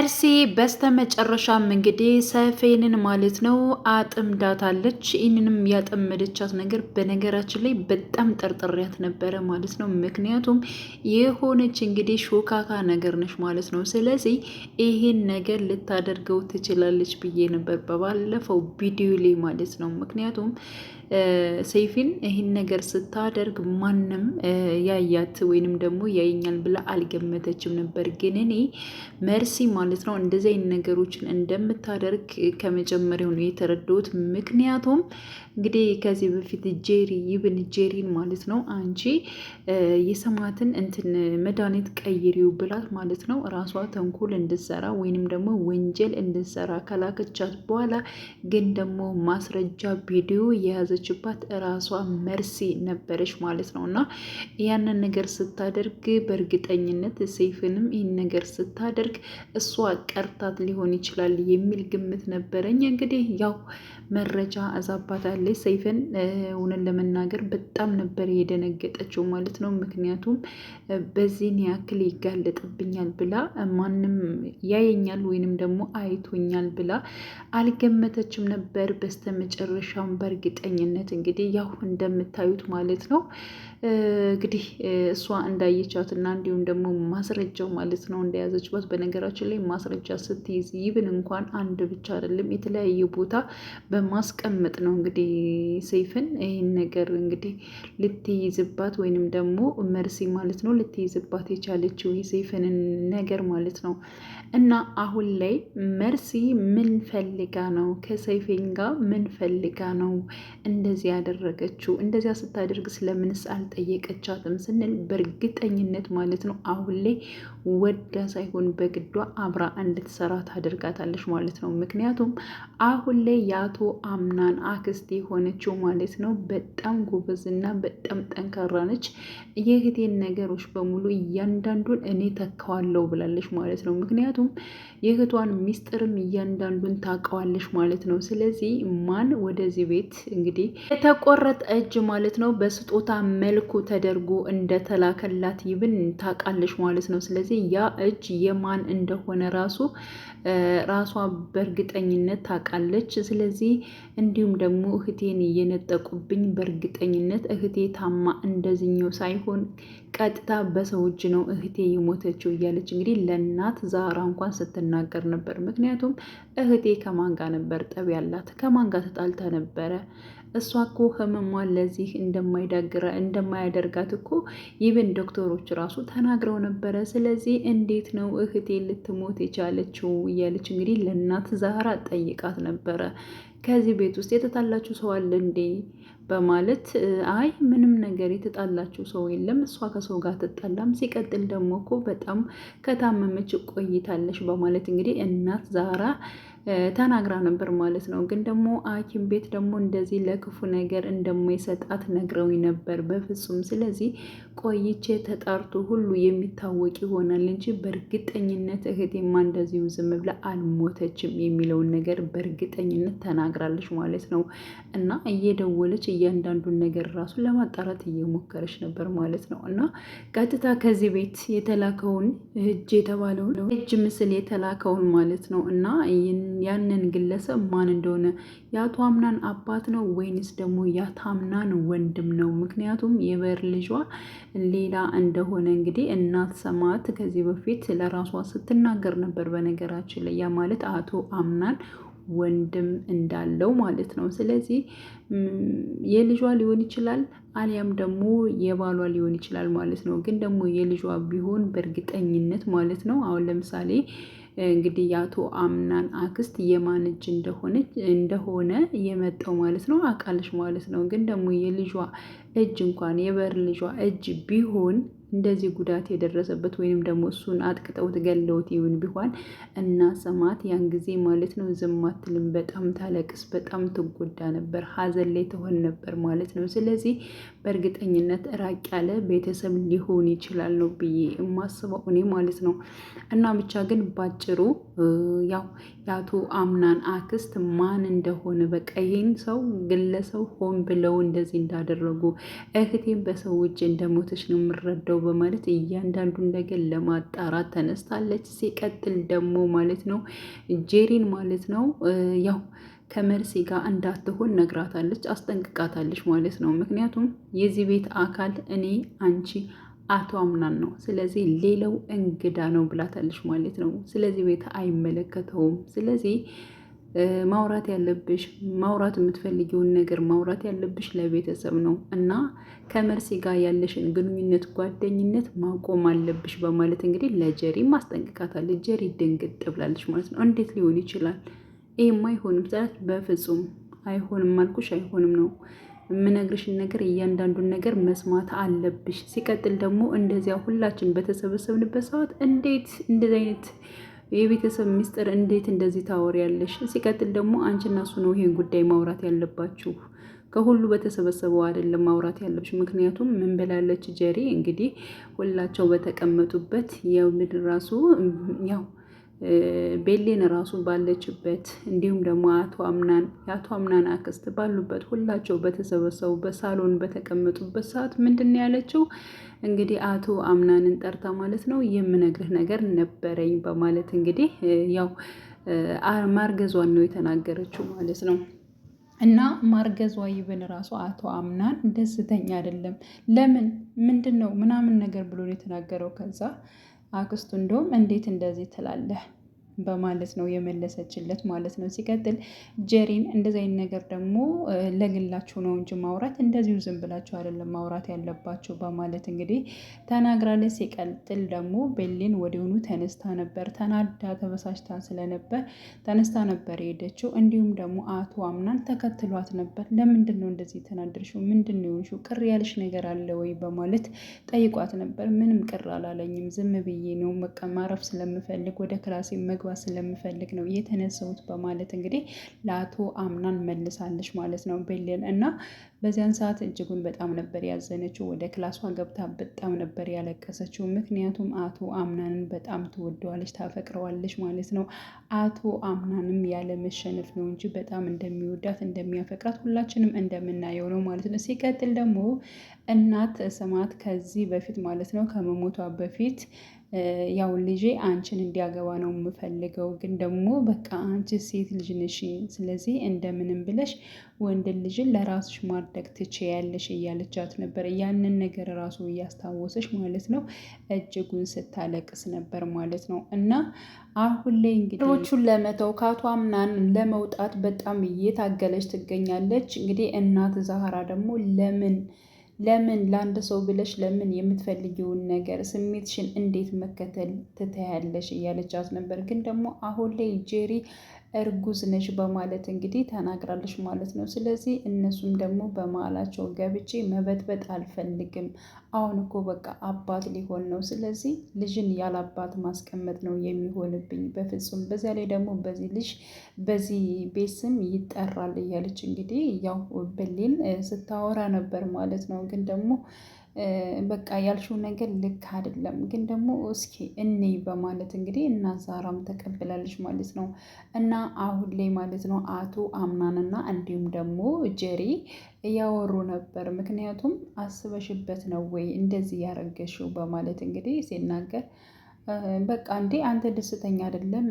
መርሲ በስተመጨረሻም እንግዲህ ሰፌንን ማለት ነው አጥምዳታለች። ይህንንም ያጠመደቻት ነገር በነገራችን ላይ በጣም ጠርጥሬያት ነበረ ማለት ነው። ምክንያቱም የሆነች እንግዲህ ሾካካ ነገር ነች ማለት ነው። ስለዚህ ይሄን ነገር ልታደርገው ትችላለች ብዬ ነበር በባለፈው ቪዲዮ ላይ ማለት ነው። ምክንያቱም ሰይፊን ይህን ነገር ስታደርግ ማንም ያያት ወይንም ደግሞ ያየኛል ብላ አልገመተችም ነበር። ግን እኔ መርሲ ማለት ነው እንደዚህ አይነት ነገሮችን እንደምታደርግ ከመጀመሪያው ነው የተረዳሁት። ምክንያቱም እንግዲህ ከዚህ በፊት ጄሪን ማለት ነው አንቺ የሰማዕትን እንትን መድኃኒት ቀይሪው ብላት ማለት ነው ራሷ ተንኮል እንድትሰራ ወይንም ደግሞ ወንጀል እንድትሰራ ከላከቻት በኋላ ግን ደግሞ ማስረጃ ቪዲዮ የያዘችባት ራሷ መርሲ ነበረች ማለት ነው። እና ያንን ነገር ስታደርግ በእርግጠኝነት ሰይፍንም ይህን ነገር ስታደርግ እሷ ቀርታት ሊሆን ይችላል የሚል ግምት ነበረኝ። እንግዲህ ያው መረጃ አዛባታለች ሰይፍን። እውነን ለመናገር በጣም ነበር የደነገጠችው ማለት ነው። ምክንያቱም በዚህን ያክል ይጋለጥብኛል ብላ ማንም ያየኛል ወይንም ደግሞ አይቶኛል ብላ አልገመተችም ነበር። በስተመጨረሻም በእርግጠኝነት እንግዲህ ያው እንደምታዩት ማለት ነው እንግዲህ እሷ እንዳየቻትና እንዲሁም ደግሞ ማስረጃው ማለት ነው እንደያዘችባት። በነገራችን ላይ ማስረጃ ስትይዝ ይብን እንኳን አንድ ብቻ አይደለም የተለያየ ቦታ በማስቀመጥ ነው እንግዲህ ሰይፍን ይህን ነገር እንግዲህ ልትይዝባት ወይንም ደግሞ መርሲ ማለት ነው ልትይዝባት የቻለችው የሰይፍንን ነገር ማለት ነው። እና አሁን ላይ መርሲ ምን ፈልጋ ነው ከሰይፌን ጋር ምን ፈልጋ ነው እንደዚህ ያደረገችው? እንደዚያ ስታደርግ ስለምንስ አልጠየቀቻትም ስንል በእርግጠኝነት ማለት ነው አሁን ላይ ወዳ ሳይሆን በግዷ አብራ እንድትሰራ ታደርጋታለች ማለት ነው። ምክንያቱም አሁን ላይ የአቶ አምናን አክስት የሆነችው ማለት ነው በጣም ጎበዝና በጣም ጠንካራ ነች። የእህቴን ነገሮች በሙሉ እያንዳንዱን እኔ ተካዋለሁ ብላለች ማለት ነው። ምክንያቱም የእህቷን ሚስጥርም እያንዳንዱን ታውቀዋለች ማለት ነው። ስለዚህ ማን ወደዚህ ቤት እንግዲህ የተቆረጠ እጅ ማለት ነው በስጦታ መልኩ ተደርጎ እንደተላከላት ይብን ታውቃለች ማለት ነው። ስለዚህ ያ እጅ የማን እንደሆነ ራሷ በእርግጠኝነት ታውቃለች። ስለዚህ እንዲሁም ደግሞ እህቴን እየነጠቁብኝ በእርግጠኝነት እህቴ ታማ እንደዚህኛው ሳይሆን ቀጥታ በሰው እጅ ነው እህቴ የሞተችው እያለች እንግዲህ ለእናት ዛራ እንኳን ስትናገር ነበር። ምክንያቱም እህቴ ከማን ጋር ነበር ጠብ ያላት? ከማን ጋር ተጣልታ ነበረ? እሷ እኮ ህመሟን ለዚህ እንደማያደርጋት እኮ ይብን ዶክተሮች ራሱ ተናግረው ነበረ። ስለዚህ እንዴት ነው እህቴ ልትሞት የቻለችው እያለች እንግዲህ ለእናት ዛራ ጠይቃት ነበረ። ከዚህ ቤት ውስጥ የተጣላችሁ ሰው አለ እንዴ በማለት አይ ምንም ነገር የተጣላችሁ ሰው የለም፣ እሷ ከሰው ጋር ትጣላም፣ ሲቀጥል ደግሞ እኮ በጣም ከታመመች ቆይታለች በማለት እንግዲህ እናት ዛራ ተናግራ ነበር ማለት ነው። ግን ደግሞ ሐኪም ቤት ደግሞ እንደዚህ ለክፉ ነገር እንደማይሰጣት ነግረውኝ ነበር በፍጹም። ስለዚህ ቆይቼ ተጣርቶ ሁሉ የሚታወቅ ይሆናል እንጂ በእርግጠኝነት እህቴማ እንደዚሁ ዝም ብላ አልሞተችም የሚለውን ነገር በእርግጠኝነት ተናግራለች ማለት ነው። እና እየደወለች እያንዳንዱን ነገር ራሱ ለማጣራት እየሞከረች ነበር ማለት ነው። እና ቀጥታ ከዚህ ቤት የተላከውን የተባለውን እጅ ምስል የተላከውን ማለት ነው እና ያንን ግለሰብ ማን እንደሆነ የአቶ አምናን አባት ነው ወይንስ ደግሞ የአቶ አምናን ወንድም ነው? ምክንያቱም የበር ልጇ ሌላ እንደሆነ እንግዲህ እናት ሰማዕት ከዚህ በፊት ለራሷ ስትናገር ነበር። በነገራችን ላይ ያ ማለት አቶ አምናን ወንድም እንዳለው ማለት ነው። ስለዚህ የልጇ ሊሆን ይችላል አሊያም ደግሞ የባሏ ሊሆን ይችላል ማለት ነው። ግን ደግሞ የልጇ ቢሆን በእርግጠኝነት ማለት ነው አሁን ለምሳሌ እንግዲህ የአቶ አምናን አክስት የማን እጅ እንደሆነ የመጣው ማለት ነው አውቃለች ማለት ነው። ግን ደግሞ የልጇ እጅ እንኳን የበር ልጇ እጅ ቢሆን እንደዚህ ጉዳት የደረሰበት ወይንም ደግሞ እሱን አጥቅጠውት ገለውት ይሁን ቢሆን እና ሰማዕት ያን ጊዜ ማለት ነው ዝም አትልም። በጣም ታለቅስ፣ በጣም ትጎዳ ነበር፣ ሀዘን ላይ ትሆን ነበር ማለት ነው። ስለዚህ በእርግጠኝነት ራቅ ያለ ቤተሰብ ሊሆን ይችላል ነው ብዬ የማስበው እኔ ማለት ነው። እና ብቻ ግን ባጭሩ ያው የአቶ አምናን አክስት ማን እንደሆነ በቃ ይህን ሰው ግለሰው ሆን ብለው እንደዚህ እንዳደረጉ እህቴም በሰው እጅ እንደሞተች ነው የምረዳው በማለት እያንዳንዱን ነገር ለማጣራት ተነስታለች። ሲቀጥል ደግሞ ማለት ነው ጄሪን ማለት ነው ያው ከመርሲ ጋር እንዳትሆን ነግራታለች፣ አስጠንቅቃታለች ማለት ነው። ምክንያቱም የዚህ ቤት አካል እኔ፣ አንቺ፣ አቶ አምናን ነው። ስለዚህ ሌላው እንግዳ ነው ብላታለች ማለት ነው። ስለዚህ ቤት አይመለከተውም። ስለዚህ ማውራት ያለብሽ ማውራት የምትፈልጊውን ነገር ማውራት ያለብሽ ለቤተሰብ ነው እና ከመርሲ ጋር ያለሽን ግንኙነት ጓደኝነት ማቆም አለብሽ በማለት እንግዲህ ለጀሪ ማስጠንቅቃታለች። ጀሪ ድንግጥ ብላለች ማለት ነው። እንዴት ሊሆን ይችላል? ይህም አይሆንም ስላት በፍጹም አይሆንም አልኩሽ፣ አይሆንም ነው የምነግርሽን ነገር እያንዳንዱን ነገር መስማት አለብሽ። ሲቀጥል ደግሞ እንደዚያ ሁላችን በተሰበሰብንበት ሰዓት እንዴት እንደዚህ አይነት የቤተሰብ ሚስጥር እንዴት እንደዚህ ታወሪያለሽ? ሲቀጥል ደግሞ አንቺና እሱ ነው ይሄን ጉዳይ ማውራት ያለባችሁ። ከሁሉ በተሰበሰበው አይደለም ማውራት ያለብሽ። ምክንያቱም ምን ብላለች ጀሪ እንግዲህ ሁላቸው በተቀመጡበት የምድር ራሱ ያው ቤሌን ራሱ ባለችበት እንዲሁም ደግሞ የአቶ አምናን አክስት ባሉበት ሁላቸው በተሰበሰቡ በሳሎን በተቀመጡበት ሰዓት ምንድን ያለችው እንግዲህ አቶ አምናንን ጠርታ ማለት ነው የምነግርህ ነገር ነበረኝ በማለት እንግዲህ ያው ማርገዟን ነው የተናገረችው ማለት ነው። እና ማርገዟ ይብን ራሱ አቶ አምናን ደስተኛ አይደለም። ለምን ምንድን ነው ምናምን ነገር ብሎ ነው የተናገረው። ከዛ አክስቱ እንደውም እንዴት እንደዚህ ትላለህ በማለት ነው የመለሰችለት ማለት ነው። ሲቀጥል ጀሪን እንደዚህ አይነት ነገር ደግሞ ለግላችሁ ነው እንጂ ማውራት እንደዚሁ ዝም ብላችሁ አይደለም ማውራት ያለባችሁ በማለት እንግዲህ ተናግራለች። ሲቀጥል ደግሞ ቤሌን ወዲያውኑ ተነስታ ነበር፣ ተናዳ ተበሳጭታ ስለነበር ተነስታ ነበር የሄደችው። እንዲሁም ደግሞ አቶ አምናን ተከትሏት ነበር። ለምንድን ነው እንደዚህ የተናደርሽው? ምንድን ነው የሆንሽው? ቅር ያለሽ ነገር አለ ወይ በማለት ጠይቋት ነበር። ምንም ቅር አላለኝም፣ ዝም ብዬ ነው በቃ ማረፍ ስለምፈልግ ወደ ክላሴ መግባት ስለምፈልግ ነው የተነሳሁት በማለት እንግዲህ ለአቶ አምናን መልሳለች ማለት ነው ቤሌን። እና በዚያን ሰዓት እጅጉን በጣም ነበር ያዘነችው። ወደ ክላሷ ገብታ በጣም ነበር ያለቀሰችው። ምክንያቱም አቶ አምናንን በጣም ትወደዋለች፣ ታፈቅረዋለች ማለት ነው። አቶ አምናንም ያለ መሸነፍ ነው እንጂ በጣም እንደሚወዳት እንደሚያፈቅራት ሁላችንም እንደምናየው ነው ማለት ነው። ሲቀጥል ደግሞ እናት ስማት ከዚህ በፊት ማለት ነው ከመሞቷ በፊት ያው ልጄ አንቺን እንዲያገባ ነው የምፈልገው፣ ግን ደግሞ በቃ አንቺ ሴት ልጅ ነሽ፣ ስለዚህ እንደምንም ብለሽ ወንድ ልጅን ለራስሽ ማድረግ ትችያለሽ እያለቻት ነበር። ያንን ነገር ራሱ እያስታወሰች ማለት ነው እጅጉን ስታለቅስ ነበር ማለት ነው። እና አሁን ላይ እንግዲህ ሮቹን ለመተው ከአቶ አምናን ለመውጣት በጣም እየታገለች ትገኛለች። እንግዲህ እናት ዛህራ ደግሞ ለምን ለአንድ ሰው ብለሽ ለምን የምትፈልጊውን ነገር ስሜትሽን እንዴት መከተል ትተያለሽ እያለቻት ነበር። ግን ደግሞ አሁን ላይ ጄሪ እርጉዝ ነች በማለት እንግዲህ ተናግራለች ማለት ነው። ስለዚህ እነሱም ደግሞ በመሀላቸው ገብቼ መበጥበጥ አልፈልግም። አሁን እኮ በቃ አባት ሊሆን ነው። ስለዚህ ልጅን ያለ አባት ማስቀመጥ ነው የሚሆንብኝ በፍጹም። በዚያ ላይ ደግሞ በዚህ ልጅ በዚህ ቤት ስም ይጠራል እያለች እንግዲህ ያው ቤሌን ስታወራ ነበር ማለት ነው። ግን ደግሞ በቃ ያልሽው ነገር ልክ አይደለም፣ ግን ደግሞ እስኪ እኔ በማለት እንግዲህ እና ዛራም ተቀብላለች ማለት ነው። እና አሁን ላይ ማለት ነው አቶ አምናንና እንዲሁም ደግሞ ጀሪ እያወሩ ነበር። ምክንያቱም አስበሽበት ነው ወይ እንደዚህ ያረገሽው በማለት እንግዲህ ሲናገር በቃ እንዴ አንተ ደስተኛ አይደለም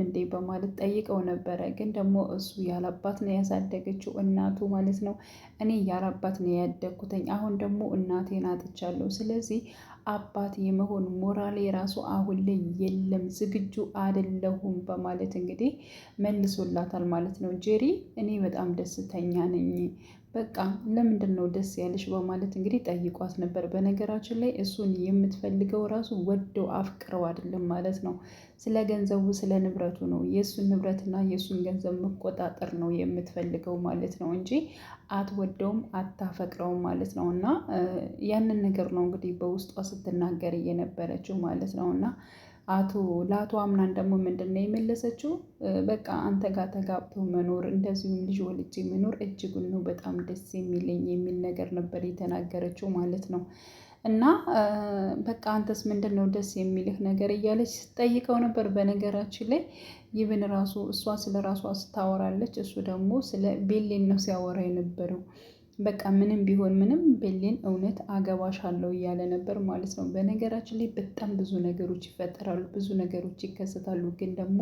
እንዴ በማለት ጠይቀው ነበረ። ግን ደግሞ እሱ ያላባት ነው ያሳደገችው እናቱ ማለት ነው። እኔ ያላባት ነው ያደግኩትኝ፣ አሁን ደግሞ እናቴን አጥቻለሁ። ስለዚህ አባት የመሆን ሞራሌ ራሱ አሁን ላይ የለም፣ ዝግጁ አይደለሁም በማለት እንግዲህ መልሶላታል ማለት ነው። ጄሪ እኔ በጣም ደስተኛ ነኝ፣ በቃ ለምንድን ነው ደስ ያለሽ በማለት እንግዲህ ጠይቋት ነበር። በነገራችን ላይ እሱን የምትፈልገው ራሱ ወደው አፍቅረው አይደለም ማለት ነው። ስለ ገንዘቡ ስለ ንብረቱ ነው፣ የእሱን ንብረትና የእሱን ገንዘብ መቆጣጠር ነው የምትፈልገው ማለት ነው እንጂ አትወደውም አታፈቅረውም ማለት ነው። እና ያንን ነገር ነው እንግዲህ በውስጧ ስትናገር እየነበረችው ማለት ነው። እና ለአቶ አምናን ደግሞ ምንድን ነው የመለሰችው? በቃ አንተ ጋር ተጋብቶ መኖር እንደዚሁም ልጅ ወልጄ መኖር እጅጉን ነው በጣም ደስ የሚለኝ የሚል ነገር ነበር የተናገረችው ማለት ነው። እና በቃ አንተስ ምንድን ነው ደስ የሚልህ ነገር እያለች ስትጠይቀው ነበር። በነገራችን ላይ ይብን ራሱ እሷ ስለ ራሷ ስታወራለች፣ እሱ ደግሞ ስለ ቤሌን ነው ሲያወራ የነበረው። በቃ ምንም ቢሆን ምንም ቤሌን እውነት አገባሻለሁ እያለ ነበር ማለት ነው። በነገራችን ላይ በጣም ብዙ ነገሮች ይፈጠራሉ፣ ብዙ ነገሮች ይከሰታሉ። ግን ደግሞ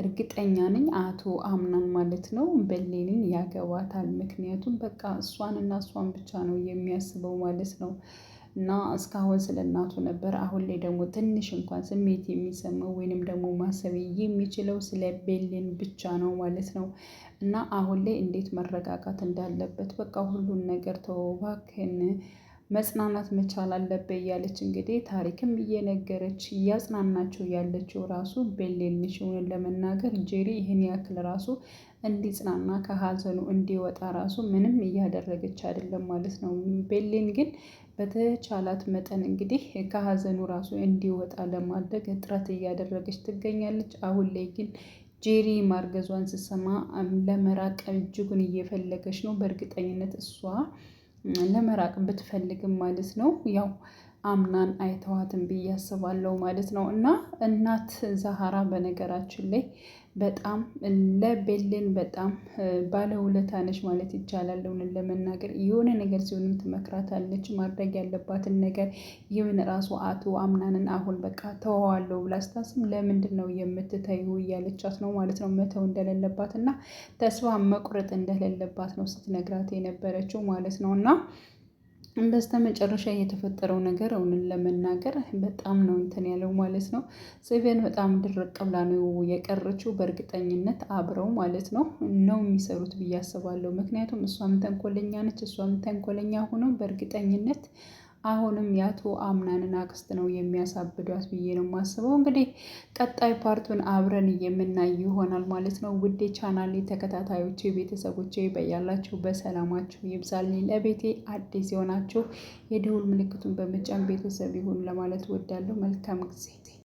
እርግጠኛ ነኝ አቶ አምናን ማለት ነው ቤሌንን ያገባታል። ምክንያቱም በቃ እሷንና እሷን ብቻ ነው የሚያስበው ማለት ነው። እና እስካሁን ስለ እናቱ ነበር። አሁን ላይ ደግሞ ትንሽ እንኳን ስሜት የሚሰማው ወይንም ደግሞ ማሰብ የሚችለው ስለ ቤሌን ብቻ ነው ማለት ነው። እና አሁን ላይ እንዴት መረጋጋት እንዳለበት በቃ ሁሉን ነገር ተወው እባክህን መጽናናት መቻል አለበት እያለች እንግዲህ ታሪክም እየነገረች እያጽናናቸው ያለችው ራሱ ቤሌን ነች። እውነት ለመናገር ጄሪ ይህን ያክል ራሱ እንዲጽናና ከሀዘኑ እንዲወጣ ራሱ ምንም እያደረገች አይደለም ማለት ነው። ቤሌን ግን በተቻላት መጠን እንግዲህ ከሀዘኑ ራሱ እንዲወጣ ለማድረግ ጥረት እያደረገች ትገኛለች። አሁን ላይ ግን ጄሪ ማርገዟን ስትሰማ ለመራቅ እጅጉን እየፈለገች ነው። በእርግጠኝነት እሷ ለመራቅ ብትፈልግም ማለት ነው ያው አምናን አይተዋትም ብዬ አስባለሁ ማለት ነው። እና እናት ዛሃራ በነገራችን ላይ በጣም ለቤሌን በጣም ባለውለታ ነች ማለት ይቻላል። እውነት ለመናገር የሆነ ነገር ሲሆንም ትመክራታለች፣ ማድረግ ያለባትን ነገር። ይህን ራሱ አቶ አምናንን አሁን በቃ ተወዋለሁ ብላ ስታስብ ለምንድን ነው የምትተይው እያለቻት ነው ማለት ነው። መተው እንደሌለባት እና ተስፋ መቁረጥ እንደሌለባት ነው ስትነግራት የነበረችው ማለት ነው። እና በስተ መጨረሻ የተፈጠረው ነገር እውነት ለመናገር በጣም ነው እንትን ያለው ማለት ነው። ጽዮን በጣም ድርቅ ብላ ነው የቀረችው። በእርግጠኝነት አብረው ማለት ነው የሚሰሩት ብዬ አስባለሁ። ምክንያቱም እሷም ተንኮለኛ ነች፣ እሷም ተንኮለኛ ሆነው በእርግጠኝነት አሁንም የአቶ አምናንን አክስት ነው የሚያሳብዷት ብዬ ነው የማስበው። እንግዲህ ቀጣይ ፓርቱን አብረን የምናይ ይሆናል ማለት ነው። ውዴ ቻናሌ ተከታታዮቼ ቤተሰቦቼ በያላችሁ በሰላማችሁ ይብዛልኝ። ለቤቴ አዲስ የሆናችሁ የደውል ምልክቱን በመጫን ቤተሰብ ይሁን ለማለት እወዳለሁ። መልካም ጊዜ